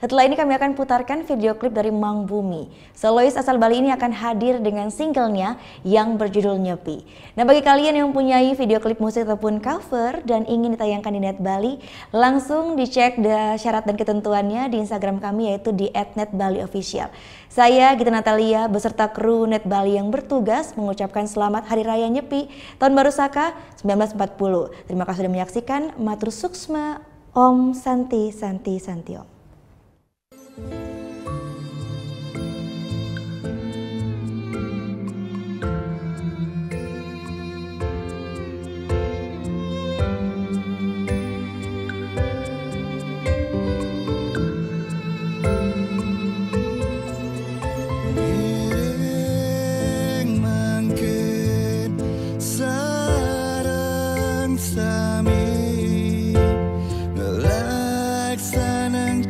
Setelah ini kami akan putarkan video klip dari Mang Bumi. Solois asal Bali ini akan hadir dengan singlenya yang berjudul Nyepi. Nah, bagi kalian yang mempunyai video klip musik ataupun cover dan ingin ditayangkan di Net Bali, langsung dicek syarat dan ketentuannya di Instagram kami yaitu di @netbaliofficial. Saya Gita Natalia beserta kru Net Bali yang bertugas mengucapkan selamat Hari Raya Nyepi Tahun Baru Saka 1940. Terima kasih sudah menyaksikan. Matur suksma, Om Santi Santi Santi Om.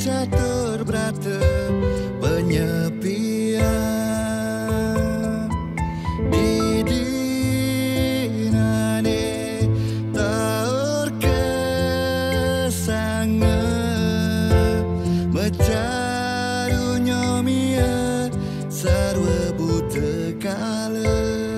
Catur berata penyepian di dinane taur kesanga mecaru nyomia sarwa buta kala.